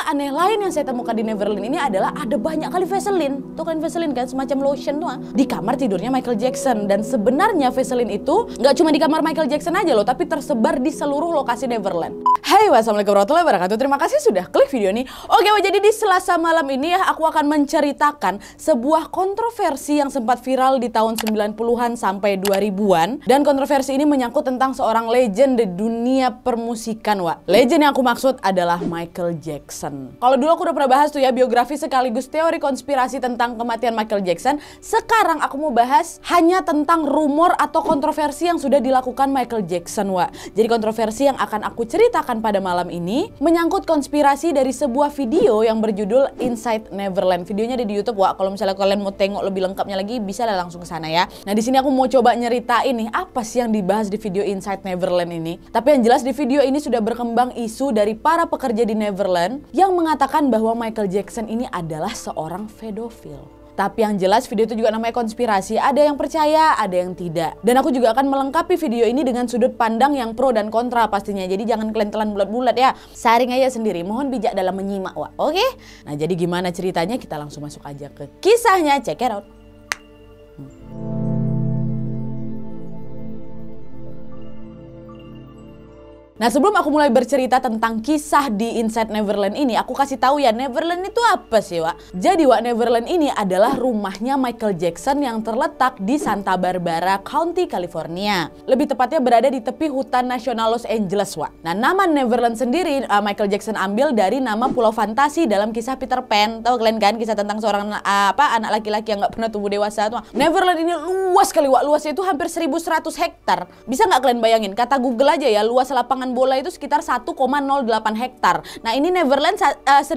aneh lain yang saya temukan di Neverland ini adalah ada banyak kali Vaseline. Tuh kan Vaseline kan, semacam lotion tuh di kamar tidurnya Michael Jackson. Dan sebenarnya Vaseline itu nggak cuma di kamar Michael Jackson aja loh, tapi tersebar di seluruh lokasi Neverland. Hai, wassalamualaikum warahmatullahi wabarakatuh. Terima kasih sudah klik video ini. Oke, jadi di Selasa malam ini ya aku akan menceritakan sebuah kontroversi yang sempat viral di tahun 90-an sampai 2000-an. Dan kontroversi ini menyangkut tentang seorang legend di dunia permusikan, Wak. Legend yang aku maksud adalah Michael Jackson. Kalau dulu aku udah pernah bahas tuh ya biografi sekaligus teori konspirasi tentang kematian Michael Jackson. Sekarang aku mau bahas hanya tentang rumor atau kontroversi yang sudah dilakukan Michael Jackson, Wak. Jadi kontroversi yang akan aku ceritakan pada malam ini menyangkut konspirasi dari sebuah video yang berjudul Inside Neverland. Videonya ada di YouTube, Wak. Kalau misalnya kalian mau tengok lebih lengkapnya lagi, bisa lah langsung ke sana ya. Nah, di sini aku mau coba nyeritain nih apa sih yang dibahas di video Inside Neverland ini. Tapi yang jelas di video ini sudah berkembang isu dari para pekerja di Neverland yang mengatakan bahwa Michael Jackson ini adalah seorang pedofil. Tapi yang jelas video itu juga namanya konspirasi. Ada yang percaya, ada yang tidak. Dan aku juga akan melengkapi video ini dengan sudut pandang yang pro dan kontra pastinya. Jadi jangan kalian telan bulat-bulat ya. Saring aja sendiri. Mohon bijak dalam menyimak, Wak. Oke? Nah, jadi gimana ceritanya? Kita langsung masuk aja ke kisahnya. Check it out. Nah, sebelum aku mulai bercerita tentang kisah di Inside Neverland ini, aku kasih tahu ya, Neverland itu apa sih, Wak? Jadi, Wak, Neverland ini adalah rumahnya Michael Jackson yang terletak di Santa Barbara County, California. Lebih tepatnya berada di tepi hutan nasional Los Angeles, Wak. Nah, nama Neverland sendiri Michael Jackson ambil dari nama pulau fantasi dalam kisah Peter Pan. Tahu kalian kan kisah tentang seorang anak laki-laki yang nggak pernah tumbuh dewasa tuh. Neverland ini luas sekali, Wak. Luasnya itu hampir 1.100 hektar. Bisa nggak kalian bayangin? Kata Google aja ya, luas lapangan bola itu sekitar 1,08 hektar. Nah, ini Neverland 1.100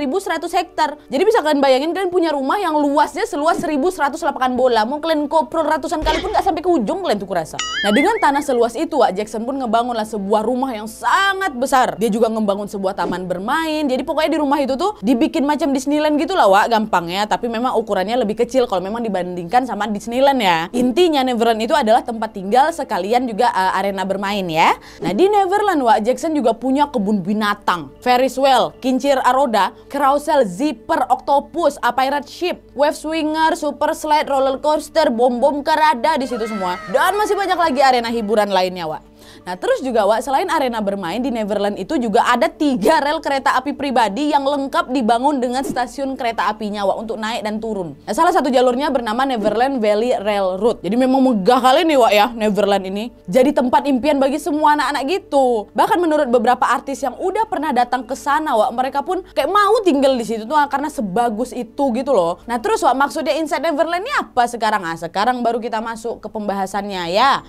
hektar. Jadi bisa kalian bayangin kalian punya rumah yang luasnya seluas 1.100 lapangan bola. Mau kalian koprol ratusan kali pun nggak sampai ke ujung kalian tuh kurasa. Nah, dengan tanah seluas itu, Wak, Jackson pun ngebangunlah sebuah rumah yang sangat besar. Dia juga ngebangun sebuah taman bermain. Jadi pokoknya di rumah itu tuh dibikin macam Disneyland gitu lah, Wak, gampangnya. Tapi memang ukurannya lebih kecil kalau memang dibandingkan sama Disneyland ya. Intinya Neverland itu adalah tempat tinggal sekalian juga arena bermain ya. Nah, di Neverland, Wak, Jackson juga punya kebun binatang, Ferris wheel, kincir roda, carousel, zipper, octopus, a pirate ship, wave swinger, super slide, roller coaster, bom-bom kerada di situ semua. Dan masih banyak lagi arena hiburan lainnya, Wak. Nah, terus juga, Wak, selain arena bermain di Neverland itu juga ada 3 rel kereta api pribadi yang lengkap dibangun dengan stasiun kereta apinya, Wak, untuk naik dan turun. Nah, salah satu jalurnya bernama Neverland Valley Railroad. Jadi memang megah kali nih, Wak, ya, Neverland ini. Jadi tempat impian bagi semua anak-anak gitu. Bahkan menurut beberapa artis yang udah pernah datang ke sana, Wak, mereka pun kayak mau tinggal di situ tuh karena sebagus itu gitu loh. Nah, terus, Wak, maksudnya Inside Neverland ini apa sekarang? Nah, sekarang baru kita masuk ke pembahasannya ya.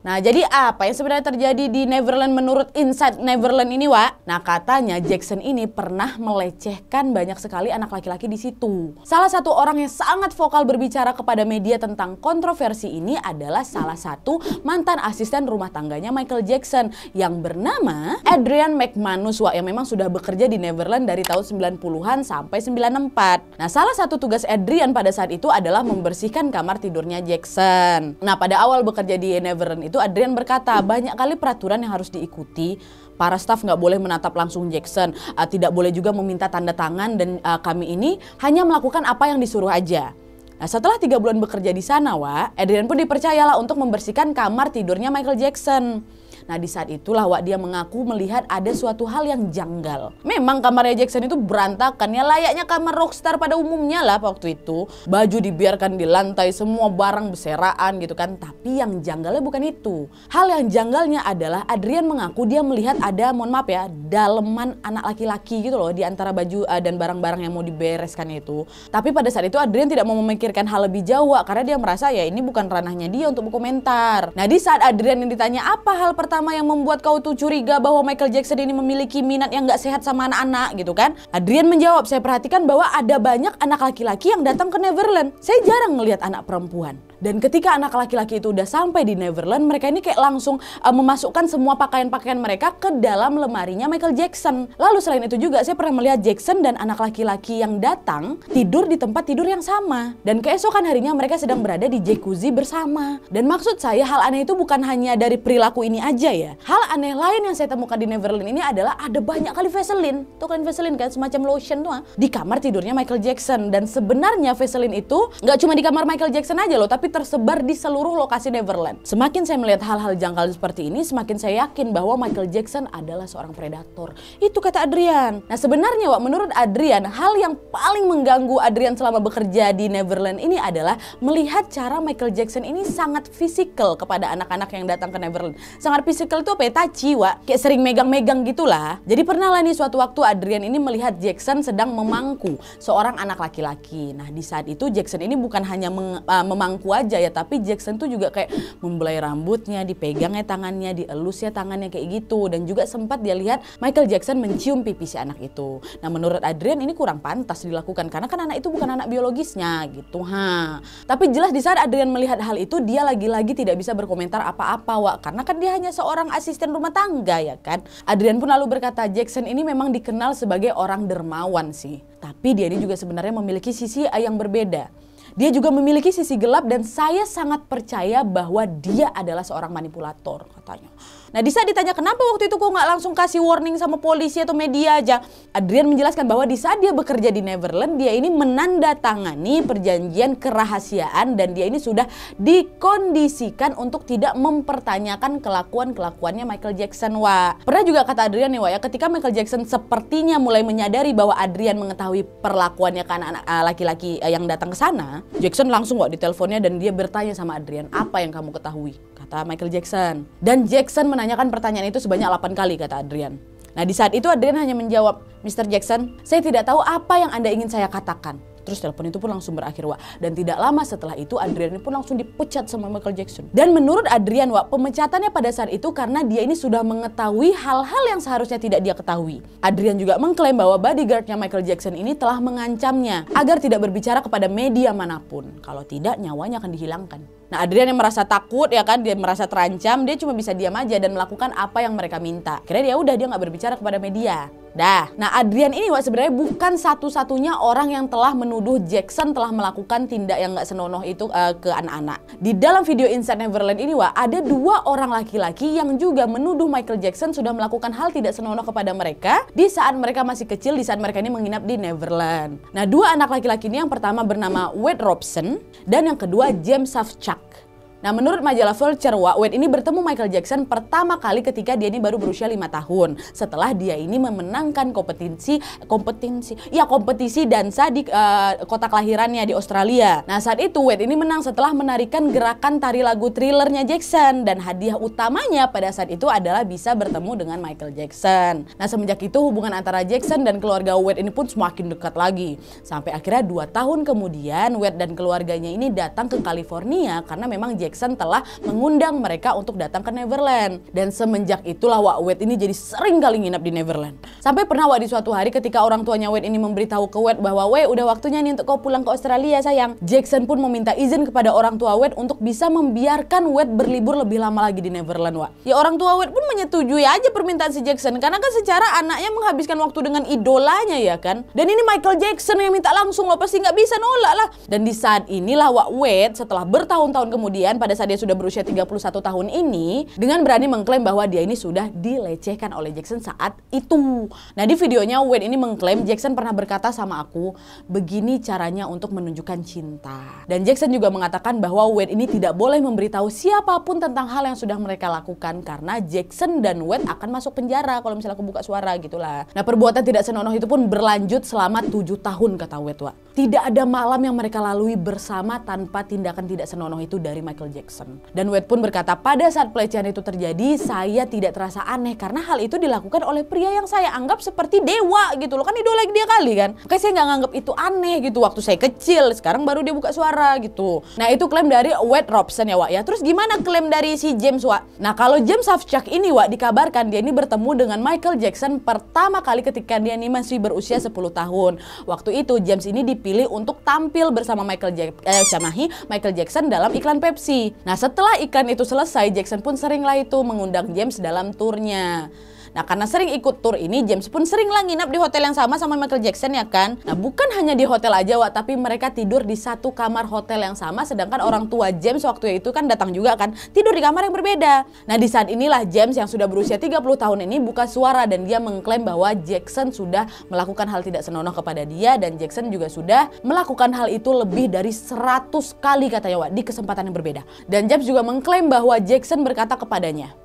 Nah, jadi apa yang sebenarnya terjadi di Neverland menurut Inside Neverland ini, Wak? Nah, katanya Jackson ini pernah melecehkan banyak sekali anak laki-laki di situ. Salah satu orang yang sangat vokal berbicara kepada media tentang kontroversi ini adalah salah satu mantan asisten rumah tangganya Michael Jackson yang bernama Adrian McManus, Wak, yang memang sudah bekerja di Neverland dari tahun 90-an sampai 94. Nah, salah satu tugas Adrian pada saat itu adalah membersihkan kamar tidurnya Jackson. Nah, pada awal bekerja di Neverland itu Adrian berkata banyak kali peraturan yang harus diikuti. Para staf nggak boleh menatap langsung Jackson, tidak boleh juga meminta tanda tangan, dan kami ini hanya melakukan apa yang disuruh aja. Nah, setelah 3 bulan bekerja di sana, Wak, Adrian pun dipercayalah untuk membersihkan kamar tidurnya Michael Jackson. Nah, di saat itulah, Wak, dia mengaku melihat ada suatu hal yang janggal. Memang kamarnya Jackson itu berantakan, ya layaknya kamar rockstar pada umumnya lah waktu itu. Baju dibiarkan di lantai, semua barang berseraan gitu kan. Tapi yang janggalnya bukan itu. Hal yang janggalnya adalah Adrian mengaku dia melihat ada, mohon maaf ya, daleman anak laki-laki gitu loh di antara baju dan barang-barang yang mau dibereskan itu. Tapi pada saat itu Adrian tidak mau memikirkan hal lebih jauh, Wak, karena dia merasa ya ini bukan ranahnya dia untuk berkomentar. Nah, di saat Adrian yang ditanya apa hal pertama yang membuat kau tuh curiga bahwa Michael Jackson ini memiliki minat yang gak sehat sama anak-anak gitu kan, Adrian menjawab, saya perhatikan bahwa ada banyak anak laki-laki yang datang ke Neverland. Saya jarang ngelihat anak perempuan. Dan ketika anak laki-laki itu udah sampai di Neverland, mereka ini kayak langsung memasukkan semua pakaian-pakaian mereka ke dalam lemarinya Michael Jackson. Lalu selain itu juga saya pernah melihat Jackson dan anak laki-laki yang datang tidur di tempat tidur yang sama. Dan keesokan harinya mereka sedang berada di jacuzzi bersama. Dan maksud saya hal aneh itu bukan hanya dari perilaku ini aja ya. Hal aneh lain yang saya temukan di Neverland ini adalah ada banyak kali Vaseline. Tuh kan Vaseline kan semacam lotion tuh di kamar tidurnya Michael Jackson. Dan sebenarnya Vaseline itu nggak cuma di kamar Michael Jackson aja loh, tapi tersebar di seluruh lokasi Neverland. Semakin saya melihat hal-hal janggal seperti ini, semakin saya yakin bahwa Michael Jackson adalah seorang predator. Itu kata Adrian. Nah sebenarnya Wak, menurut Adrian, hal yang paling mengganggu Adrian selama bekerja di Neverland ini adalah melihat cara Michael Jackson ini sangat fisikal kepada anak-anak yang datang ke Neverland. Sangat fisikal itu apa ya? Touchy, Wak. Kayak sering megang-megang gitulah. Jadi pernah lah nih suatu waktu Adrian ini melihat Jackson sedang memangku seorang anak laki-laki. Nah di saat itu Jackson ini bukan hanya memangku aja ya, tapi Jackson tuh juga kayak membelai rambutnya, dipegangnya tangannya, dielusnya tangannya kayak gitu. Dan juga sempat dia lihat Michael Jackson mencium pipi si anak itu. Nah menurut Adrian ini kurang pantas dilakukan karena kan anak itu bukan anak biologisnya gitu. Tapi jelas di saat Adrian melihat hal itu, dia lagi-lagi tidak bisa berkomentar apa-apa, Wak, karena kan dia hanya seorang asisten rumah tangga ya kan. Adrian pun lalu berkata Jackson ini memang dikenal sebagai orang dermawan sih, tapi dia ini juga sebenarnya memiliki sisi yang berbeda. Dia juga memiliki sisi gelap dan saya sangat percaya bahwa dia adalah seorang manipulator katanya. Nah di saat ditanya kenapa waktu itu kok nggak langsung kasih warning sama polisi atau media aja, Adrian menjelaskan bahwa di saat dia bekerja di Neverland, dia ini menandatangani perjanjian kerahasiaan dan dia ini sudah dikondisikan untuk tidak mempertanyakan kelakuannya Michael Jackson, Wak. Pernah juga kata Adrian nih, Wak, ya, ketika Michael Jackson sepertinya mulai menyadari bahwa Adrian mengetahui perlakuannya ke anak-anak laki-laki yang datang ke sana, Jackson langsung, Wak, diteleponnya dan dia bertanya sama Adrian, apa yang kamu ketahui? Kata Michael Jackson. Dan Jackson menanyakan pertanyaan itu sebanyak 8 kali, kata Adrian. Nah di saat itu Adrian hanya menjawab, Mr. Jackson, saya tidak tahu apa yang Anda ingin saya katakan. Terus telepon itu pun langsung berakhir, Wak. Dan tidak lama setelah itu Adrian pun langsung dipecat sama Michael Jackson. Dan menurut Adrian, Wak, pemecatannya pada saat itu karena dia ini sudah mengetahui hal-hal yang seharusnya tidak dia ketahui. Adrian juga mengklaim bahwa bodyguardnya Michael Jackson ini telah mengancamnya agar tidak berbicara kepada media manapun. Kalau tidak, nyawanya akan dihilangkan. Nah Adrian yang merasa takut ya kan, dia merasa terancam, dia cuma bisa diam aja dan melakukan apa yang mereka minta. Akhirnya dia udah, dia nggak berbicara kepada media. Nah Adrian ini, Wak, sebenarnya bukan satu-satunya orang yang telah menuduh Jackson telah melakukan tindak yang nggak senonoh itu ke anak-anak. Di dalam video Inside Neverland ini, Wak, ada 2 orang laki-laki yang juga menuduh Michael Jackson sudah melakukan hal tidak senonoh kepada mereka di saat mereka masih kecil, di saat mereka ini menginap di Neverland. Nah 2 anak laki-laki ini yang pertama bernama Wade Robson dan yang kedua James Safechuck. Nah menurut majalah Vulture, Wade ini bertemu Michael Jackson pertama kali ketika dia ini baru berusia 5 tahun. Setelah dia ini memenangkan kompetisi dansa di kota kelahirannya di Australia. Nah saat itu Wade ini menang setelah menarikan gerakan tari lagu Thrillernya Jackson. Dan hadiah utamanya pada saat itu adalah bisa bertemu dengan Michael Jackson. Nah semenjak itu hubungan antara Jackson dan keluarga Wade ini pun semakin dekat lagi. Sampai akhirnya 2 tahun kemudian Wade dan keluarganya ini datang ke California karena memang Jackson telah mengundang mereka untuk datang ke Neverland. Dan semenjak itulah Wade ini jadi sering kali nginap di Neverland. Sampai pernah di suatu hari ketika orang tuanya Wade ini memberitahu ke Wade bahwa Wade udah waktunya nih untuk kau pulang ke Australia sayang. Jackson pun meminta izin kepada orang tua Wade untuk bisa membiarkan Wade berlibur lebih lama lagi di Neverland, Wak. Ya orang tua Wade pun menyetujui aja permintaan si Jackson karena kan secara anaknya menghabiskan waktu dengan idolanya ya kan. Dan ini Michael Jackson yang minta langsung, lo pasti nggak bisa nolak lah. Dan di saat inilah Wade setelah bertahun-tahun kemudian pada saat dia sudah berusia 31 tahun ini dengan berani mengklaim bahwa dia ini sudah dilecehkan oleh Jackson saat itu. Nah di videonya Wade ini mengklaim Jackson pernah berkata sama aku, begini caranya untuk menunjukkan cinta. Dan Jackson juga mengatakan bahwa Wade ini tidak boleh memberitahu siapapun tentang hal yang sudah mereka lakukan karena Jackson dan Wade akan masuk penjara kalau misalnya aku buka suara gitulah. Nah perbuatan tidak senonoh itu pun berlanjut selama 7 tahun kata Wade, Wak. Tidak ada malam yang mereka lalui bersama tanpa tindakan tidak senonoh itu dari Michael Jackson. Dan Wade pun berkata, pada saat pelecehan itu terjadi, saya tidak terasa aneh karena hal itu dilakukan oleh pria yang saya anggap seperti dewa gitu loh. Kan idola dia kali kan. Makanya saya nggak nganggap itu aneh gitu waktu saya kecil. Sekarang baru dia buka suara gitu. Nah itu klaim dari Wade Robson ya Wak ya. Terus gimana klaim dari si James Wak? Nah kalau James Safechuck ini Wak dikabarkan dia ini bertemu dengan Michael Jackson pertama kali ketika dia ini masih berusia 10 tahun. Waktu itu James ini dipilih untuk tampil bersama Michael Jackson dalam iklan Pepsi. Nah setelah iklan itu selesai, Jackson pun seringlah itu mengundang James dalam turnya. Nah karena sering ikut tur ini, James pun sering lah nginap di hotel yang sama Michael Jackson ya kan. Nah bukan hanya di hotel aja Wak, tapi mereka tidur di satu kamar hotel yang sama. Sedangkan orang tua James waktu itu kan datang juga kan, tidur di kamar yang berbeda. Nah di saat inilah James yang sudah berusia 30 tahun ini buka suara dan dia mengklaim bahwa Jackson sudah melakukan hal tidak senonoh kepada dia. Dan Jackson juga sudah melakukan hal itu lebih dari 100 kali katanya Wak, di kesempatan yang berbeda. Dan James juga mengklaim bahwa Jackson berkata kepadanya,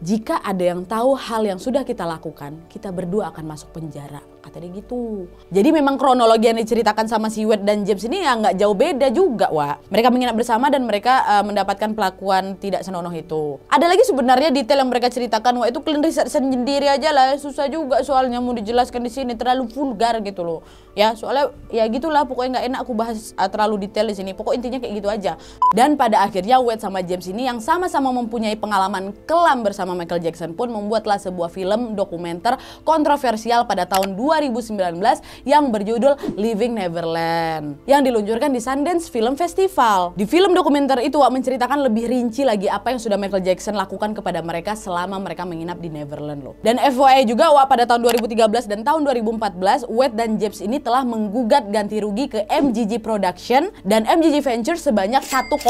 jika ada yang tahu hal yang sudah kita lakukan, kita berdua akan masuk penjara. Kata dia gitu. Jadi memang kronologi yang diceritakan sama si Wade dan James ini ya nggak jauh beda juga Wak. Mereka menginap bersama dan mereka mendapatkan pelakuan tidak senonoh itu. Ada lagi sebenarnya detail yang mereka ceritakan Wak, itu kalian riset sendiri aja lah. Susah juga soalnya mau dijelaskan di sini, terlalu vulgar gitu loh. Ya soalnya ya gitulah, pokoknya nggak enak aku bahas terlalu detail di sini. Pokok intinya kayak gitu aja. Dan pada akhirnya Wade sama James ini yang sama-sama mempunyai pengalaman kelam bersama Michael Jackson pun membuatlah sebuah film dokumenter kontroversial pada tahun 2019 yang berjudul Living Neverland yang diluncurkan di Sundance Film Festival. Di film dokumenter itu Wak menceritakan lebih rinci lagi apa yang sudah Michael Jackson lakukan kepada mereka selama mereka menginap di Neverland loh. Dan FYI juga Wak, pada tahun 2013 dan tahun 2014 Wade dan James ini telah menggugat ganti rugi ke MGG Production dan MGG Ventures sebanyak 1,5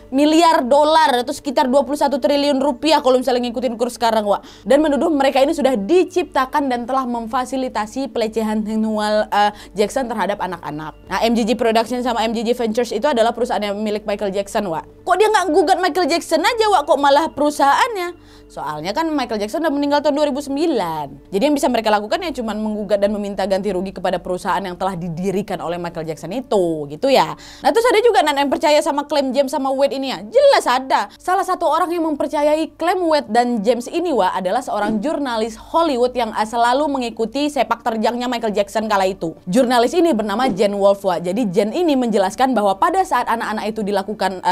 miliar dolar atau sekitar 21 triliun rupiah kalau misalnya ngikutin kurs sekarang Wak. Dan menuduh mereka ini sudah diciptakan dan telah memfasilitasi pelecehan seksual Jackson terhadap anak-anak. Nah MGG Production sama MGG Ventures itu adalah perusahaan yang milik Michael Jackson Wak. Kok dia nggak gugat Michael Jackson aja Wak, kok malah perusahaannya? Soalnya kan Michael Jackson udah meninggal tahun 2009. Jadi yang bisa mereka lakukan ya cuma menggugat dan meminta ganti rugi kepada perusahaan yang telah didirikan oleh Michael Jackson itu, gitu ya. Nah terus ada juga yang percaya sama klaim James sama Wade ini ya. Jelas ada. Salah satu orang yang mempercayai klaim Wade dan James ini Wak adalah seorang jurnalis Hollywood yang selalu mengikuti sepak terjangnya Michael Jackson kala itu. Jurnalis ini bernama Jen Wolf Wak. Jadi Jen ini menjelaskan bahwa pada saat anak-anak itu dilakukan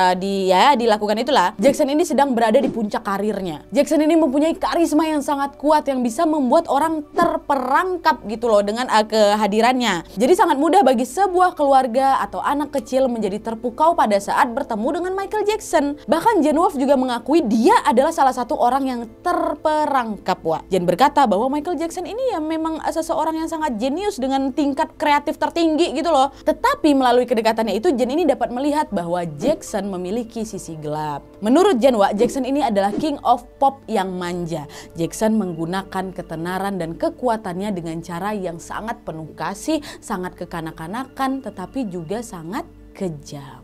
itulah, Jackson ini sedang berada di puncak karirnya. Jackson ini mempunyai karisma yang sangat kuat yang bisa membuat orang terperangkap gitu loh dengan kehadirannya. Jadi sangat mudah bagi sebuah keluarga atau anak kecil menjadi terpukau pada saat bertemu dengan Michael Jackson. Bahkan Jen Wolf juga mengakui dia adalah salah satu orang yang terperangkap Wak. Jen berkata bahwa Michael Jackson ini ya memang seseorang yang sangat jenius dengan tingkat kreatif tertinggi gitu loh. Tetapi melalui kedekatannya itu Jen ini dapat melihat bahwa Jackson memiliki sisi gelap. Menurut Jen Wak, Jackson ini adalah king of pop yang manja. Jackson menggunakan ketenaran dan kekuatannya dengan cara yang sangat penuh kasih, sangat kekanak-kanakan, tetapi juga sangat kejam.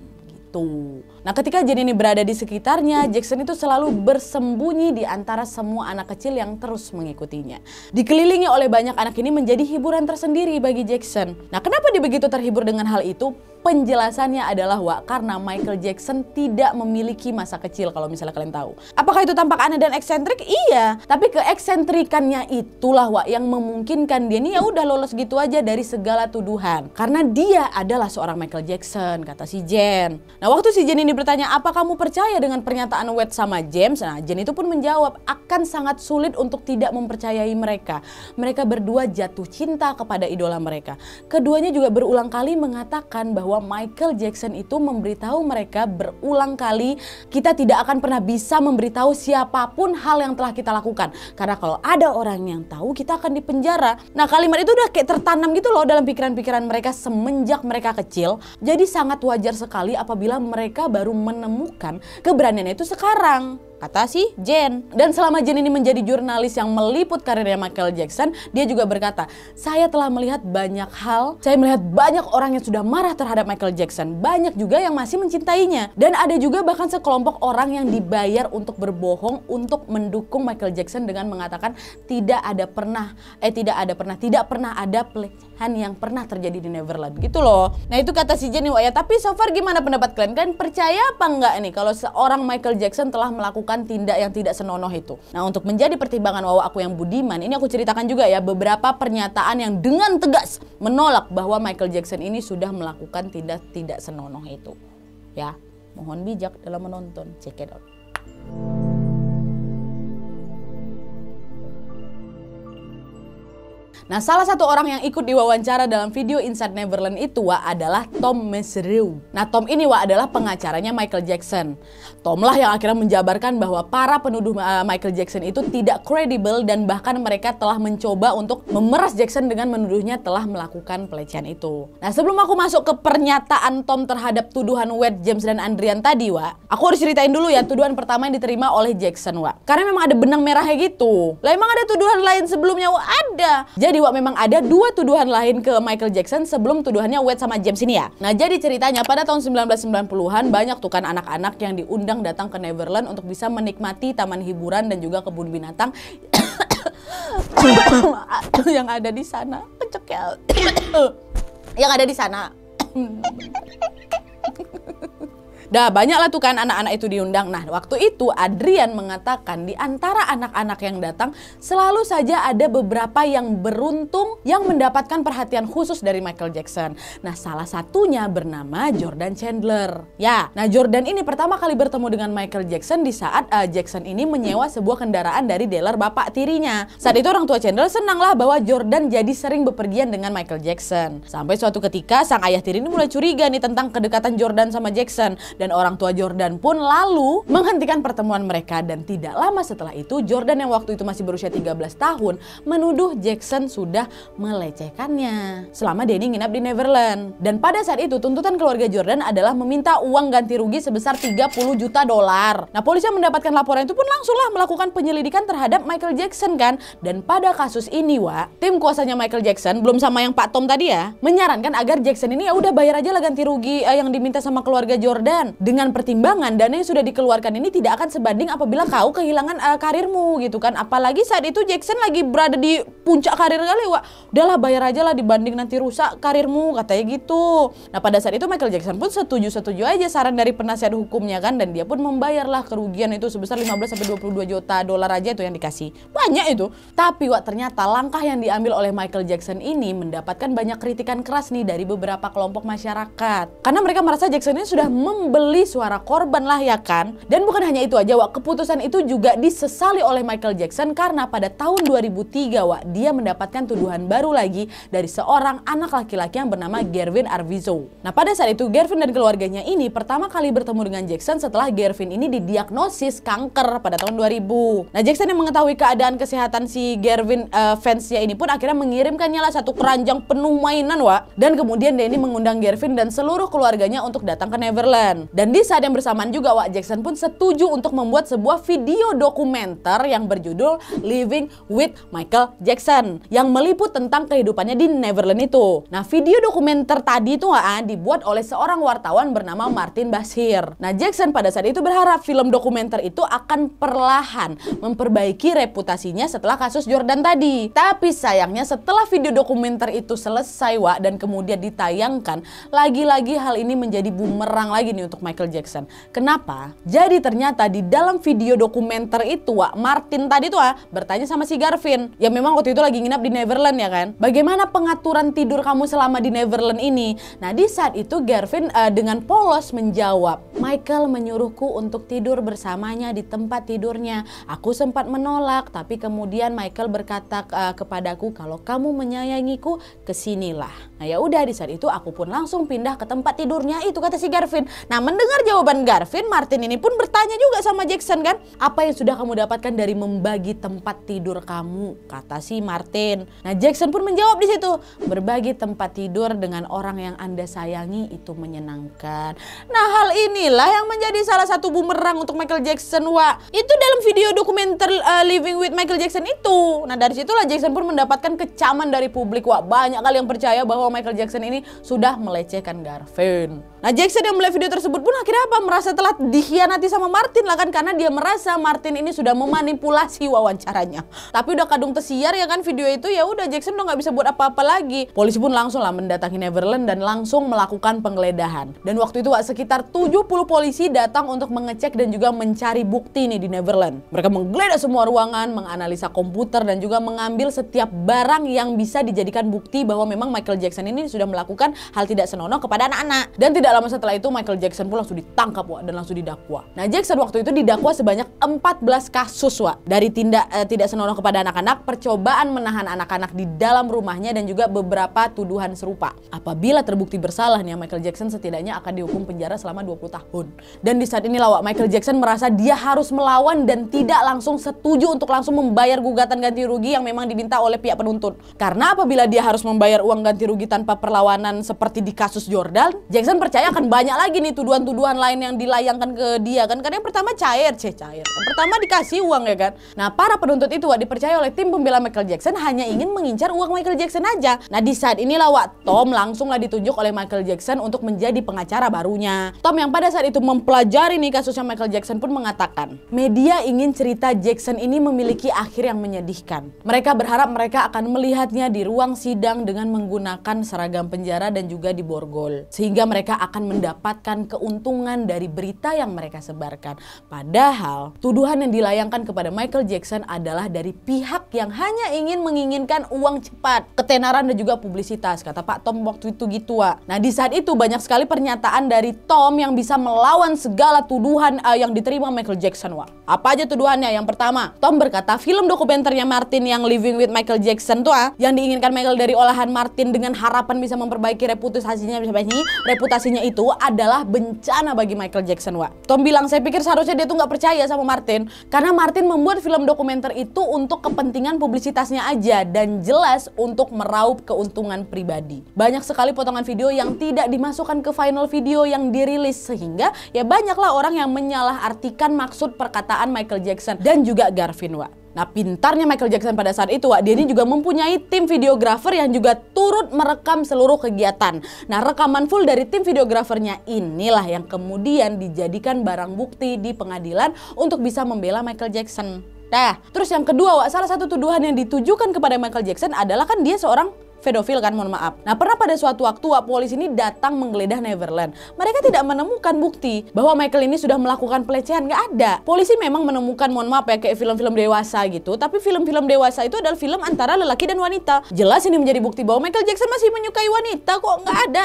Nah ketika Jen ini berada di sekitarnya, Jackson itu selalu bersembunyi di antara semua anak kecil yang terus mengikutinya. Dikelilingi oleh banyak anak ini menjadi hiburan tersendiri bagi Jackson. Nah kenapa dia begitu terhibur dengan hal itu? Penjelasannya adalah Wak, karena Michael Jackson tidak memiliki masa kecil kalau misalnya kalian tahu. Apakah itu tampak aneh dan eksentrik? Iya. Tapi keeksentrikannya itulah Wak yang memungkinkan dia ini ya udah lolos gitu aja dari segala tuduhan. Karena dia adalah seorang Michael Jackson, kata si Jen. Nah waktu si Jen ini bertanya, apa kamu percaya dengan pernyataan Wade sama James? Nah Jen itu pun menjawab, akan sangat sulit untuk tidak mempercayai mereka. Mereka berdua jatuh cinta kepada idola mereka. Keduanya juga berulang kali mengatakan bahwa Michael Jackson itu memberitahu mereka berulang kali, kita tidak akan pernah bisa memberitahu siapapun hal yang telah kita lakukan. Karena kalau ada orang yang tahu, kita akan dipenjara. Nah kalimat itu udah kayak tertanam gitu loh dalam pikiran-pikiran mereka semenjak mereka kecil. Jadi sangat wajar sekali apabila mereka baru menemukan keberanian itu sekarang. kata si Jen. Dan selama Jen ini menjadi jurnalis yang meliput karirnya Michael Jackson, dia juga berkata, saya telah melihat banyak hal, saya melihat banyak orang yang sudah marah terhadap Michael Jackson, banyak juga yang masih mencintainya, dan ada juga bahkan sekelompok orang yang dibayar untuk berbohong untuk mendukung Michael Jackson dengan mengatakan tidak pernah ada pelecehan yang pernah terjadi di Neverland gitu loh. Nah itu kata si Jen nih Wak ya. Tapi so far gimana pendapat kalian? Kalian percaya apa enggak nih kalau seorang Michael Jackson telah melakukan tindak yang tidak senonoh itu? Nah untuk menjadi pertimbangan Wawa aku yang budiman, ini aku ceritakan juga ya beberapa pernyataan yang dengan tegas menolak bahwa Michael Jackson ini sudah melakukan tindak tidak senonoh itu. Ya, mohon bijak dalam menonton. Check it out. Nah, salah satu orang yang ikut diwawancara dalam video Inside Neverland itu Wak adalah Tom Mesereau. Nah, Tom ini Wak adalah pengacaranya Michael Jackson. Tom lah yang akhirnya menjabarkan bahwa para penuduh Michael Jackson itu tidak kredibel dan bahkan mereka telah mencoba untuk memeras Jackson dengan menuduhnya telah melakukan pelecehan itu. Nah, sebelum aku masuk ke pernyataan Tom terhadap tuduhan Wade, James, dan Adrian tadi Wak, aku harus ceritain dulu ya tuduhan pertama yang diterima oleh Jackson Wak. Karena memang ada benang merahnya gitu. Lah emang ada tuduhan lain sebelumnya Wak? Ada. Jadi Wak memang ada dua tuduhan lain ke Michael Jackson sebelum tuduhannya Wade sama James ini ya. Nah jadi ceritanya pada tahun 1990-an banyak tuh kan anak-anak yang diundang datang ke Neverland untuk bisa menikmati taman hiburan dan juga kebun binatang yang ada di sana. Kecekel. Yang ada di sana. Dah banyaklah tuh kan anak-anak itu diundang. Nah waktu itu Adrian mengatakan di antara anak-anak yang datang selalu saja ada beberapa yang beruntung yang mendapatkan perhatian khusus dari Michael Jackson. Nah salah satunya bernama Jordan Chandler. Ya, nah Jordan ini pertama kali bertemu dengan Michael Jackson di saat Jackson ini menyewa sebuah kendaraan dari dealer bapak tirinya. Saat itu orang tua Chandler senanglah bahwa Jordan jadi sering bepergian dengan Michael Jackson. Sampai suatu ketika sang ayah tiri ini mulai curiga nih tentang kedekatan Jordan sama Jackson. Dan orang tua Jordan pun lalu menghentikan pertemuan mereka dan tidak lama setelah itu Jordan yang waktu itu masih berusia 13 tahun menuduh Jackson sudah melecehkannya selama dia nginap di Neverland. Dan pada saat itu tuntutan keluarga Jordan adalah meminta uang ganti rugi sebesar $30 juta. Nah polisi yang mendapatkan laporan itu pun langsunglah melakukan penyelidikan terhadap Michael Jackson kan. Dan pada kasus ini Wak, tim kuasanya Michael Jackson belum sama yang Pak Tom tadi ya menyarankan agar Jackson ini ya udah bayar aja lah ganti rugi yang diminta sama keluarga Jordan. Dengan pertimbangan dana yang sudah dikeluarkan ini tidak akan sebanding apabila kau kehilangan karirmu gitu kan. Apalagi saat itu Jackson lagi berada di puncak karir kali Wak. Udahlah bayar aja lah dibanding nanti rusak karirmu katanya gitu. Nah pada saat itu Michael Jackson pun setuju aja saran dari penasihat hukumnya kan. Dan dia pun membayarlah kerugian itu sebesar 15-22 juta dolar aja itu yang dikasih. Banyak itu. Tapi Wak ternyata langkah yang diambil oleh Michael Jackson ini mendapatkan banyak kritikan keras nih dari beberapa kelompok masyarakat. Karena mereka merasa Jackson ini sudah membeli suara korban lah ya kan. Dan bukan hanya itu aja Wak, keputusan itu juga disesali oleh Michael Jackson karena pada tahun 2003 Wak, dia mendapatkan tuduhan baru lagi dari seorang anak laki-laki yang bernama Gervin Arvizo. Nah pada saat itu Gervin dan keluarganya ini pertama kali bertemu dengan Jackson setelah Gervin ini didiagnosis kanker pada tahun 2000. Nah Jackson yang mengetahui keadaan kesehatan si Gervin fansnya ini pun akhirnya mengirimkannya lah satu keranjang penuh mainan Wak. Dan kemudian dia ini mengundang Gervin dan seluruh keluarganya untuk datang ke Neverland. Dan di saat yang bersamaan juga Wak, Jackson pun setuju untuk membuat sebuah video dokumenter yang berjudul Living with Michael Jackson yang meliput tentang kehidupannya di Neverland itu. Nah video dokumenter tadi itu dibuat oleh seorang wartawan bernama Martin Bashir. Nah Jackson pada saat itu berharap film dokumenter itu akan perlahan memperbaiki reputasinya setelah kasus Jordan tadi. Tapi sayangnya setelah video dokumenter itu selesai Wak dan kemudian ditayangkan, lagi-lagi hal ini menjadi bumerang lagi nih untuk Michael Jackson. Kenapa? Jadi ternyata di dalam video dokumenter itu Wak, Martin tadi tuh bertanya sama si Garvin yang memang waktu itu lagi nginap di Neverland ya kan. Bagaimana pengaturan tidur kamu selama di Neverland ini? Nah di saat itu Garvin dengan polos menjawab, Michael menyuruhku untuk tidur bersamanya di tempat tidurnya. Aku sempat menolak tapi kemudian Michael berkata kepadaku kalau kamu menyayangiku kesinilah. Nah ya udah di saat itu aku pun langsung pindah ke tempat tidurnya itu kata si Garvin. Nah mendengar jawaban Garvin, Martin ini pun bertanya juga sama Jackson kan, apa yang sudah kamu dapatkan dari membagi tempat tidur kamu, kata si Martin. Nah Jackson pun menjawab di situ, berbagi tempat tidur dengan orang yang Anda sayangi itu menyenangkan. Nah hal inilah yang menjadi salah satu bumerang untuk Michael Jackson, Wak. Itu dalam video dokumenter Living with Michael Jackson itu. Nah dari situlah Jackson pun mendapatkan kecaman dari publik, Wak. Banyak kali yang percaya bahwa Michael Jackson ini sudah melecehkan Garvin. Nah Jackson yang melihat video tersebut pun akhirnya apa? Merasa telah dikhianati sama Martin lah kan, karena dia merasa Martin ini sudah memanipulasi wawancaranya. Tapi udah kadung tersiar ya kan video itu, ya udah Jackson udah nggak bisa buat apa-apa lagi. Polisi pun langsung lah mendatangi Neverland dan langsung melakukan penggeledahan. Dan waktu itu sekitar 70 polisi datang untuk mengecek dan juga mencari bukti nih di Neverland. Mereka menggeledah semua ruangan, menganalisa komputer dan juga mengambil setiap barang yang bisa dijadikan bukti bahwa memang Michael Jackson ini sudah melakukan hal tidak senonoh kepada anak-anak. Dan tidak lama setelah itu Michael Jackson pun langsung ditangkap, Wak, dan langsung didakwa. Nah Jackson waktu itu didakwa sebanyak 14 kasus, Wak. Dari tindak tidak senonoh kepada anak-anak, percobaan menahan anak-anak di dalam rumahnya dan juga beberapa tuduhan serupa. Apabila terbukti bersalah nih Michael Jackson setidaknya akan dihukum penjara selama 20 tahun. Dan di saat inilah, Wak, Michael Jackson merasa dia harus melawan dan tidak langsung setuju untuk langsung membayar gugatan ganti rugi yang memang diminta oleh pihak penuntut. Karena apabila dia harus membayar uang ganti rugi tanpa perlawanan seperti di kasus Jordan, Jackson percaya akan banyak lagi nih tuduhan-tuduhan lain yang dilayangkan ke dia kan. Karena yang pertama cair. Yang pertama dikasih uang ya kan. Nah para penuntut itu, Wak, dipercaya oleh tim pembela Michael Jackson hanya ingin mengincar uang Michael Jackson aja. Nah di saat inilah, Wak, Tom langsunglah ditunjuk oleh Michael Jackson untuk menjadi pengacara barunya. Tom yang pada saat itu mempelajari nih kasusnya Michael Jackson pun mengatakan, media ingin cerita Jackson ini memiliki akhir yang menyedihkan. Mereka berharap mereka akan melihatnya di ruang sidang dengan menggunakan seragam penjara dan juga di borgol. Sehingga mereka akan mendapatkan keuntungan dari berita yang mereka sebarkan. Padahal tuduhan yang dilayangkan kepada Michael Jackson adalah dari pihak yang hanya menginginkan uang cepat, ketenaran dan juga publisitas, kata Pak Tom waktu itu gitu, Wak. Nah di saat itu banyak sekali pernyataan dari Tom yang bisa melawan segala tuduhan yang diterima Michael Jackson, Wak. Apa aja tuduhannya? Yang pertama, Tom berkata film dokumenternya Martin yang Living with Michael Jackson tuh yang diinginkan Michael dari olahan Martin dengan harapan bisa memperbaiki reputasinya itu adalah bencana bagi Michael Jackson, Wak. Tom bilang, saya pikir seharusnya dia tuh nggak percaya sama Martin karena Martin membuat film dokumenter itu untuk kepentingan publisitasnya aja dan jelas untuk meraup keuntungan pribadi. Banyak sekali potongan video yang tidak dimasukkan ke final video yang dirilis sehingga ya banyaklah orang yang menyalahartikan maksud perkataan Michael Jackson dan juga Garvin, Wak. Nah pintarnya Michael Jackson pada saat itu, Wak, dia ini juga mempunyai tim videografer yang juga turut merekam seluruh kegiatan. Nah rekaman full dari tim videografernya inilah yang kemudian dijadikan barang bukti di pengadilan untuk bisa membela Michael Jackson. Nah terus yang kedua, Wak, salah satu tuduhan yang ditujukan kepada Michael Jackson adalah kan dia seorang pedofil kan, mohon maaf. Nah pernah pada suatu waktu, Wak, polisi ini datang menggeledah Neverland. Mereka tidak menemukan bukti bahwa Michael ini sudah melakukan pelecehan, nggak ada. Polisi memang menemukan, mohon maaf ya, kayak film-film dewasa gitu. Tapi film-film dewasa itu adalah film antara lelaki dan wanita. Jelas ini menjadi bukti bahwa Michael Jackson masih menyukai wanita, kok nggak ada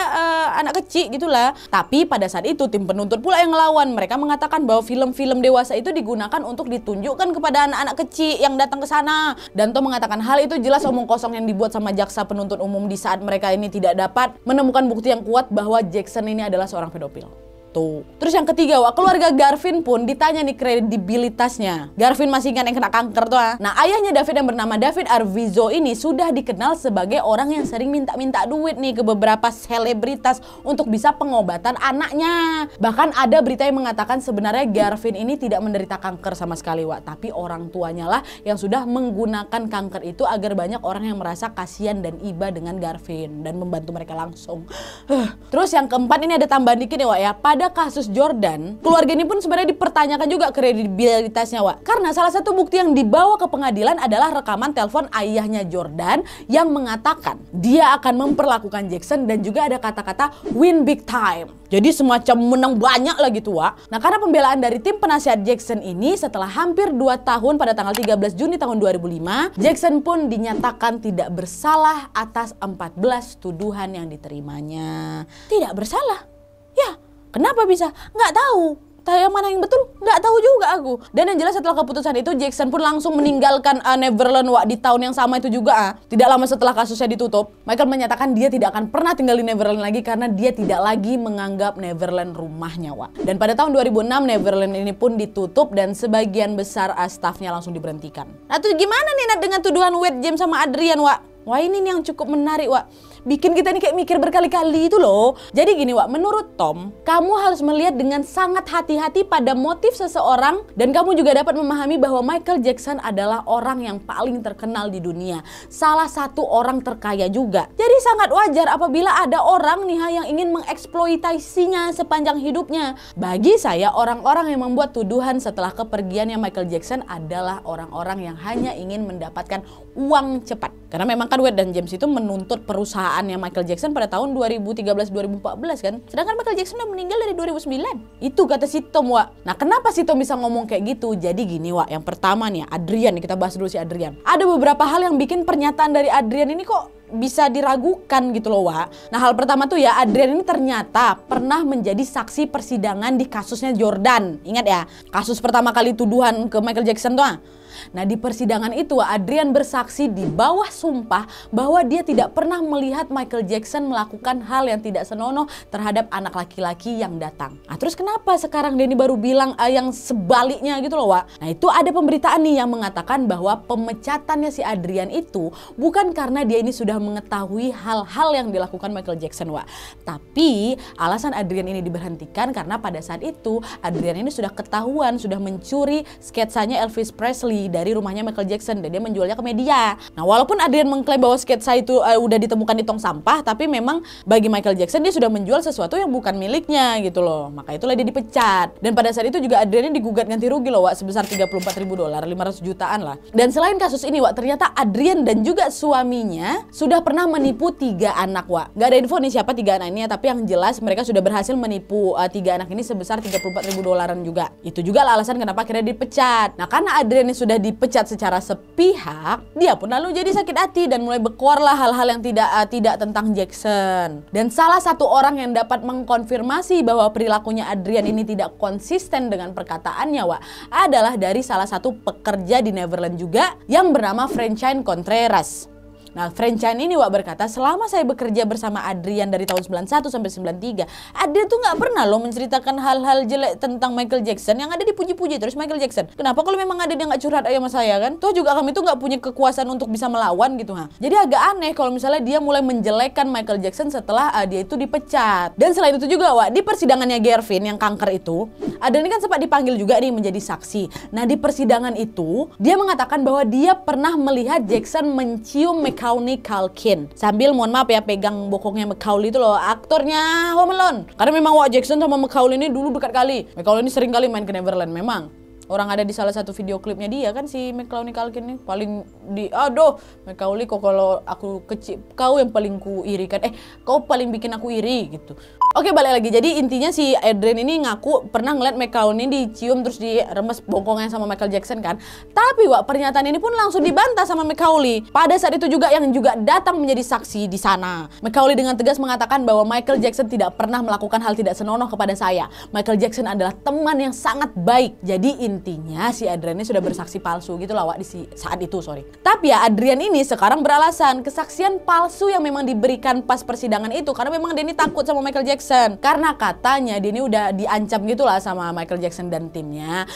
anak kecil gitulah. Tapi pada saat itu tim penuntut pula yang ngelawan. Mereka mengatakan bahwa film-film dewasa itu digunakan untuk ditunjukkan kepada anak-anak kecil yang datang ke sana. Dan Tom mengatakan hal itu jelas omong kosong yang dibuat sama jaksa penuntut umum di saat mereka ini tidak dapat menemukan bukti yang kuat bahwa Jackson ini adalah seorang pedofil. Tuh. Terus yang ketiga, Wak, keluarga Garvin pun ditanya nih kredibilitasnya. Garvin masih ingat yang kena kanker tuh. Nah ayahnya David yang bernama David Arvizo ini sudah dikenal sebagai orang yang sering minta-minta duit nih ke beberapa selebritas untuk bisa pengobatan anaknya. Bahkan ada berita yang mengatakan sebenarnya Garvin ini tidak menderita kanker sama sekali, Wak, tapi orang tuanya lah yang sudah menggunakan kanker itu agar banyak orang yang merasa kasihan dan iba dengan Garvin dan membantu mereka langsung. Terus yang keempat ini ada tambahan dikit ya, Wak, ya. Pada kasus Jordan, keluarga ini pun sebenarnya dipertanyakan juga kredibilitasnya, Wak. Karena salah satu bukti yang dibawa ke pengadilan adalah rekaman telepon ayahnya Jordan yang mengatakan dia akan memperlakukan Jackson dan juga ada kata-kata win big time. Jadi semacam menang banyak lah gitu, Wak. Nah karena pembelaan dari tim penasihat Jackson ini setelah hampir 2 tahun pada tanggal 13 Juni tahun 2005, Jackson pun dinyatakan tidak bersalah atas 14 tuduhan yang diterimanya. Tidak bersalah? Ya. Kenapa bisa? Nggak tahu. yang mana yang betul? Nggak tahu juga aku. Dan yang jelas setelah keputusan itu, Jackson pun langsung meninggalkan Neverland di tahun yang sama itu juga. Tidak lama setelah kasusnya ditutup, Michael menyatakan dia tidak akan pernah tinggal di Neverland lagi karena dia tidak lagi menganggap Neverland rumahnya, Dan pada tahun 2006 Neverland ini pun ditutup dan sebagian besar stafnya langsung diberhentikan. Nah tuh gimana nih Nat dengan tuduhan Wade, James sama Adrian, Wah ini nih yang cukup menarik, bikin kita nih kayak mikir berkali-kali itu loh. Jadi gini, menurut Tom, kamu harus melihat dengan sangat hati-hati pada motif seseorang dan kamu juga dapat memahami bahwa Michael Jackson adalah orang yang paling terkenal di dunia. Salah satu orang terkaya juga. Jadi sangat wajar apabila ada orang nih yang ingin mengeksploitasinya sepanjang hidupnya. Bagi saya, orang-orang yang membuat tuduhan setelah kepergiannya Michael Jackson adalah orang-orang yang hanya ingin mendapatkan uang cepat. Karena memang kan Wade dan James itu menuntut perusahaannya Michael Jackson pada tahun 2013-2014 kan. Sedangkan Michael Jackson udah meninggal dari 2009. Itu kata si Tom, Nah kenapa si Tom bisa ngomong kayak gitu? Jadi gini, yang pertama nih Adrian, kita bahas dulu si Adrian. Ada beberapa hal yang bikin pernyataan dari Adrian ini kok bisa diragukan gitu loh, Nah hal pertama tuh Adrian ini ternyata pernah menjadi saksi persidangan di kasusnya Jordan. Ingat ya, kasus pertama kali tuduhan ke Michael Jackson tuh. Nah di persidangan itu Adrian bersaksi di bawah sumpah bahwa dia tidak pernah melihat Michael Jackson melakukan hal yang tidak senonoh terhadap anak laki-laki yang datang. Nah terus kenapa sekarang dia ini baru bilang yang sebaliknya gitu loh, Nah itu ada pemberitaan nih yang mengatakan bahwa pemecatannya si Adrian itu bukan karena dia ini sudah mengetahui hal-hal yang dilakukan Michael Jackson, Tapi alasan Adrian ini diberhentikan karena pada saat itu Adrian ini sudah ketahuan sudah mencuri sketsanya Elvis Presley dari rumahnya Michael Jackson dan dia menjualnya ke media. Nah walaupun Adrian mengklaim bahwa sketsa itu udah ditemukan di tong sampah, tapi memang bagi Michael Jackson dia sudah menjual sesuatu yang bukan miliknya gitu loh. Maka itulah dia dipecat. Dan pada saat itu juga Adrian ini digugat ganti rugi loh, sebesar $34.000, 500 jutaan lah. Dan selain kasus ini, ternyata Adrian dan juga suaminya sudah pernah menipu 3 anak, Gak ada info nih siapa 3 anak ini, tapi yang jelas mereka sudah berhasil menipu 3 anak ini sebesar $34.000 juga. Itu juga lah alasan kenapa akhirnya dipecat. Nah karena Adrian ini sudah dipecat secara sepihak, dia pun lalu jadi sakit hati dan mulai berkuarlah hal-hal yang tidak tentang Jackson. Dan salah satu orang yang dapat mengkonfirmasi bahwa perilakunya Adrian ini tidak konsisten dengan perkataannya, adalah dari salah satu pekerja di Neverland juga yang bernama Francine Contreras. Nah, Francine ini berkata, selama saya bekerja bersama Adrian dari tahun 91 sampai 93, Adrian tuh nggak pernah loh menceritakan hal-hal jelek tentang Michael Jackson. Yang ada dipuji-puji terus Michael Jackson. Kenapa kalau memang ada dia nggak curhat aja sama saya kan? Toh juga kami tuh nggak punya kekuasaan untuk bisa melawan gitu, Jadi agak aneh kalau misalnya dia mulai menjelekkan Michael Jackson setelah dia itu dipecat. Dan selain itu juga, di persidangannya Gervin yang kanker itu, Adrian ini kan sempat dipanggil juga nih menjadi saksi. Nah, di persidangan itu, dia mengatakan bahwa dia pernah melihat Jackson mencium Macaulay Culkin sambil, mohon maaf ya, pegang bokongnya Macaulay itu loh, aktornya Home Alone. Karena memang Jackson sama Macaulay ini dulu dekat kali. Macaulay ini sering kali main ke Neverland memang. Orang ada di salah satu video klipnya dia kan si Macaulay Culkin ini paling Macaulay kok kalau aku kecil kau yang paling ku irikan, kau paling bikin aku iri gitu. Oke, balik lagi. Jadi intinya si Adrian ini ngaku pernah ngeliat Macaulay ini dicium terus diremes bokongnya sama Michael Jackson kan. Tapi pernyataan ini pun langsung dibantah sama Macaulay. Pada saat itu juga yang juga datang menjadi saksi di sana. Macaulay dengan tegas mengatakan bahwa Michael Jackson tidak pernah melakukan hal tidak senonoh kepada saya. Michael Jackson adalah teman yang sangat baik. Jadi intinya si Adrian ini sudah bersaksi palsu gitu lah di saat itu, Tapi Adrian ini sekarang beralasan kesaksian palsu yang memang diberikan pas persidangan itu karena memang dia ini takut sama Michael Jackson. Karena katanya dia ini udah diancam gitu lah sama Michael Jackson dan timnya.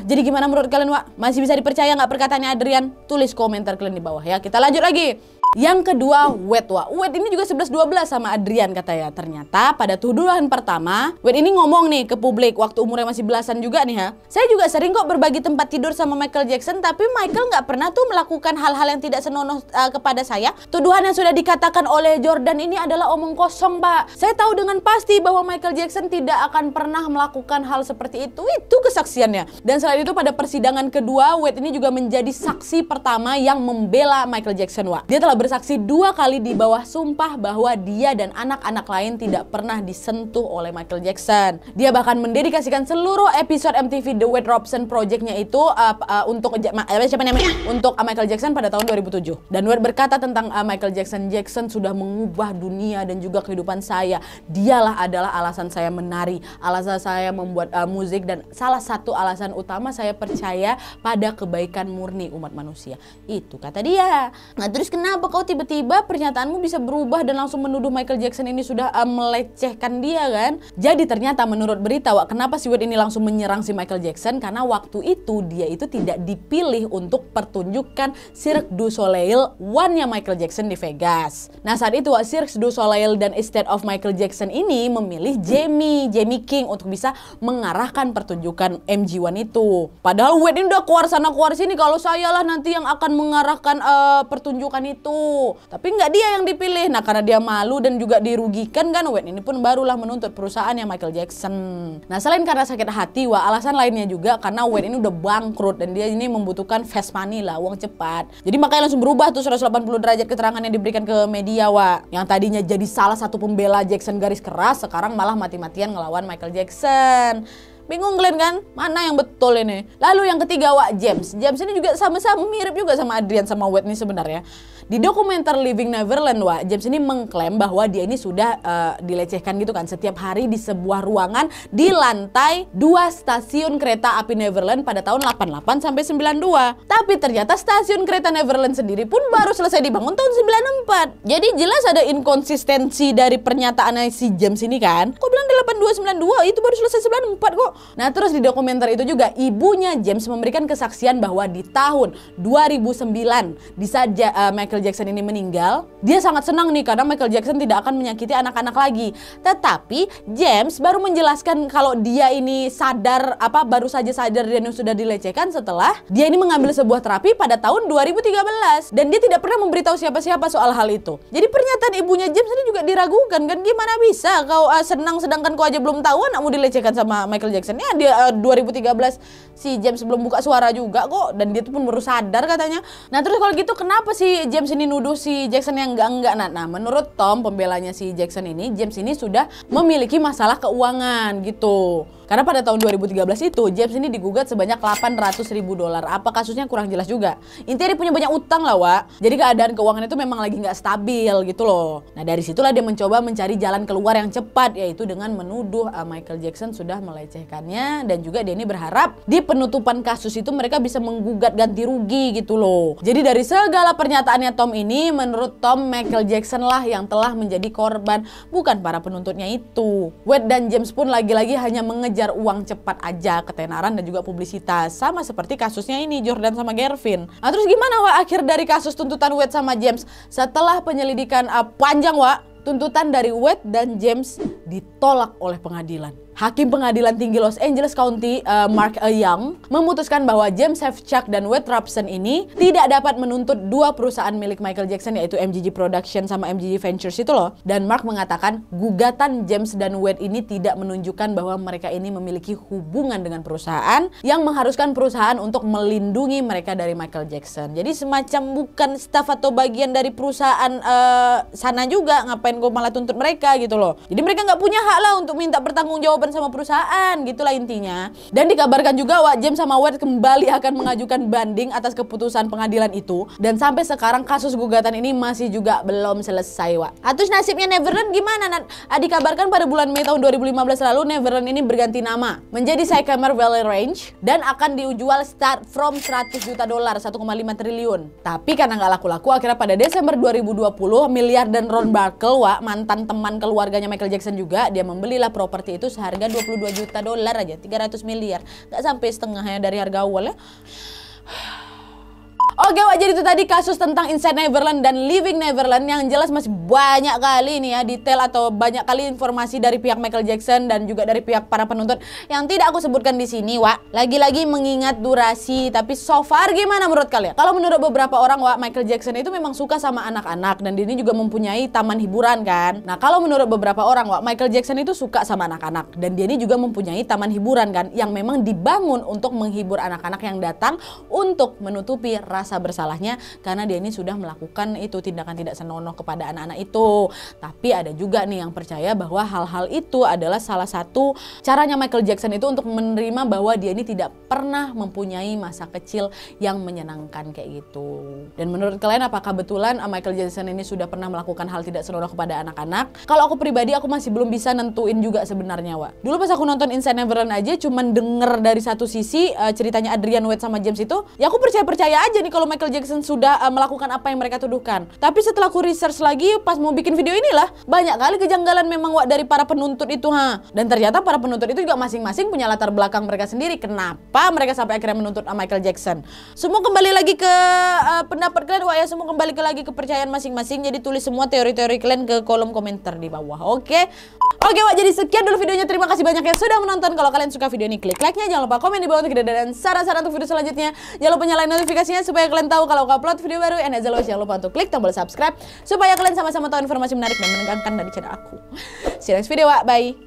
Jadi gimana menurut kalian, Masih bisa dipercaya nggak perkataannya Adrian? Tulis komentar kalian di bawah ya. Kita lanjut lagi. Yang kedua, Wade, Wade ini juga 11-12 sama Adrian katanya. Ternyata pada tuduhan pertama, Wade ini ngomong nih ke publik waktu umurnya masih belasan juga nih ya. Saya juga sering kok berbagi tempat tidur sama Michael Jackson, tapi Michael nggak pernah tuh melakukan hal-hal yang tidak senonoh kepada saya. Tuduhan yang sudah dikatakan oleh Jordan ini adalah omong kosong, Pak. Saya tahu dengan pasti bahwa Michael Jackson tidak akan pernah melakukan hal seperti itu. Itu kesaksiannya. Dan selain itu pada persidangan kedua, Wade ini juga menjadi saksi pertama yang membela Michael Jackson, Dia telah bersaksi 2 kali di bawah sumpah bahwa dia dan anak-anak lain tidak pernah disentuh oleh Michael Jackson. Dia bahkan mendedikasikan seluruh episode MTV The Wade Robson Project-nya itu untuk Michael Jackson pada tahun 2007. Dan Wade berkata tentang Michael Jackson, "Jackson sudah mengubah dunia dan juga kehidupan saya. Dialah adalah alasan saya menari, alasan saya membuat musik, dan salah satu alasan utama saya percaya pada kebaikan murni umat manusia." Itu kata dia. Nah terus kenapa kau tiba-tiba pernyataanmu bisa berubah dan langsung menuduh Michael Jackson ini sudah melecehkan dia kan? Jadi ternyata menurut berita, kenapa si Wade ini langsung menyerang si Michael Jackson? Karena waktu itu dia itu tidak dipilih untuk pertunjukan Cirque du Soleil One-nya Michael Jackson di Vegas. Nah saat itu Cirque du Soleil dan Estate of Michael Jackson ini memilih Jamie King untuk bisa mengarahkan pertunjukan MG1 itu. Padahal Wade ini udah keluar sana keluar sini, kalau saya lah nanti yang akan mengarahkan pertunjukan itu. Tapi nggak dia yang dipilih. Nah karena dia malu dan juga dirugikan kan, Wade ini pun barulah menuntut perusahaannya Michael Jackson. Nah selain karena sakit hati, alasan lainnya juga karena Wade ini udah bangkrut dan dia ini membutuhkan fast money lah, uang cepat. Jadi makanya langsung berubah tuh 180 derajat keterangan yang diberikan ke media, Yang tadinya jadi salah satu pembela Jackson garis keras, sekarang malah mati-matian ngelawan Michael Jackson. Bingung kalian kan? Mana yang betul ini? Lalu yang ketiga, James. James ini juga sama-sama mirip juga sama Adrian sama Wade nih sebenarnya. Di dokumenter Living Neverland, James ini mengklaim bahwa dia ini sudah dilecehkan gitu kan setiap hari di sebuah ruangan di lantai 2 stasiun kereta api Neverland pada tahun 88 sampai 92. Tapi ternyata stasiun kereta Neverland sendiri pun baru selesai dibangun tahun 94. Jadi jelas ada inkonsistensi dari pernyataannya si James ini kan. Kok bilang di 82 92 itu baru selesai 94 kok. Nah terus di dokumenter itu juga ibunya James memberikan kesaksian bahwa di tahun 2009 di saat Michael Jackson ini meninggal, dia sangat senang nih karena Michael Jackson tidak akan menyakiti anak-anak lagi. Tetapi James baru menjelaskan kalau dia ini baru saja sadar dan sudah dilecehkan setelah dia ini mengambil sebuah terapi pada tahun 2013 dan dia tidak pernah memberitahu siapa-siapa soal hal itu. Jadi pernyataan ibunya James ini juga diragukan kan, gimana bisa kau senang sedangkan kau aja belum tahu anakmu dilecehkan sama Michael Jackson. Ya dia 2013 si James belum buka suara juga kok, dan dia tuh pun baru sadar katanya. Nah terus kalau gitu kenapa si James ini nuduh si Jackson yang enggak? Nah menurut Tom, pembelanya si Jackson ini, James ini sudah memiliki masalah keuangan gitu. Karena pada tahun 2013 itu James ini digugat sebanyak $800.000. Apa kasusnya kurang jelas juga. Intinya dia punya banyak utang lah, Jadi keadaan keuangan itu memang lagi nggak stabil gitu loh. Nah dari situlah dia mencoba mencari jalan keluar yang cepat, yaitu dengan menuduh Michael Jackson sudah melecehkannya, dan juga dia ini berharap di penutupan kasus itu mereka bisa menggugat ganti rugi gitu loh. Jadi dari segala pernyataannya Tom ini, menurut Tom Michael Jackson lah yang telah menjadi korban, bukan para penuntutnya itu. Wade dan James pun lagi-lagi hanya mengejar uang cepat aja, ketenaran dan juga publisitas, sama seperti kasusnya ini Jordan sama Gervin. Nah terus gimana akhir dari kasus tuntutan Wade sama James? Setelah penyelidikan panjang, tuntutan dari Wade dan James ditolak oleh pengadilan. Hakim Pengadilan Tinggi Los Angeles County, Mark Young, memutuskan bahwa James Safechuck dan Wade Robson ini tidak dapat menuntut 2 perusahaan milik Michael Jackson, yaitu MGG Production sama MGG Ventures itu loh. Dan Mark mengatakan gugatan James dan Wade ini tidak menunjukkan bahwa mereka ini memiliki hubungan dengan perusahaan yang mengharuskan perusahaan untuk melindungi mereka dari Michael Jackson. Jadi semacam bukan staff atau bagian dari perusahaan sana juga, ngapain gue malah tuntut mereka gitu loh. Jadi mereka nggak punya hak lah untuk minta pertanggungjawaban sama perusahaan, gitulah intinya. Dan dikabarkan juga James sama Wade kembali akan mengajukan banding atas keputusan pengadilan itu, dan sampai sekarang kasus gugatan ini masih juga belum selesai, Terus nasibnya Neverland gimana, dikabarkan pada bulan Mei tahun 2015 lalu Neverland ini berganti nama menjadi Sycamore Valley Ranch dan akan dijual start from $100 juta, 1,5 triliun. Tapi karena nggak laku-laku, akhirnya pada Desember 2020 miliar dan Ron Barkel, mantan teman keluarganya Michael Jackson juga, dia membelilah properti itu seharga $22 juta aja, 300 miliar. Gak sampai setengahnya dari harga awalnya. Oke, jadi itu tadi kasus tentang Inside Neverland dan Living Neverland, yang jelas masih banyak kali nih detail atau banyak kali informasi dari pihak Michael Jackson dan juga dari pihak para penuntut yang tidak aku sebutkan di sini, Lagi-lagi mengingat durasi, tapi so far gimana menurut kalian? Kalau menurut beberapa orang, Michael Jackson itu memang suka sama anak-anak dan dia ini juga mempunyai taman hiburan kan. Nah, kalau menurut beberapa orang, Michael Jackson itu suka sama anak-anak dan dia ini juga mempunyai taman hiburan kan yang memang dibangun untuk menghibur anak-anak yang datang untuk menutupi rasa rasa bersalahnya karena dia ini sudah melakukan itu tindakan tidak senonoh kepada anak-anak itu. Tapi ada juga nih yang percaya bahwa hal-hal itu adalah salah satu caranya Michael Jackson itu untuk menerima bahwa dia ini tidak pernah mempunyai masa kecil yang menyenangkan kayak gitu. Dan menurut kalian apakah betulan Michael Jackson ini sudah pernah melakukan hal tidak senonoh kepada anak-anak? Kalau aku pribadi aku masih belum bisa nentuin juga sebenarnya, Wak. Dulu pas aku nonton Inside Neverland aja cuman denger dari satu sisi ceritanya Adrian Wade sama James itu, ya aku percaya aja nih kalau Michael Jackson sudah melakukan apa yang mereka tuduhkan. Tapi setelah aku research lagi pas mau bikin video inilah, banyak kali kejanggalan memang, Wak, dari para penuntut itu, Dan ternyata para penuntut itu juga masing-masing punya latar belakang mereka sendiri. Kenapa mereka sampai akhirnya menuntut Michael Jackson? Semua kembali lagi ke pendapat kalian, Wak, ya. Semua kembali lagi ke kepercayaan masing-masing. Jadi tulis semua teori-teori kalian ke kolom komentar di bawah. Oke, Wak, jadi sekian dulu videonya. Terima kasih banyak yang sudah menonton. Kalau kalian suka video ini, klik like-nya. Jangan lupa komen di bawah untuk ide dan saran-saran untuk video selanjutnya. Jangan lupa nyalain notifikasinya supaya kalian tahu kalau aku upload video baru. And as always, jangan lupa untuk klik tombol subscribe supaya kalian sama-sama tahu informasi menarik dan menegangkan dari channel aku. See you next video, Wak. Bye.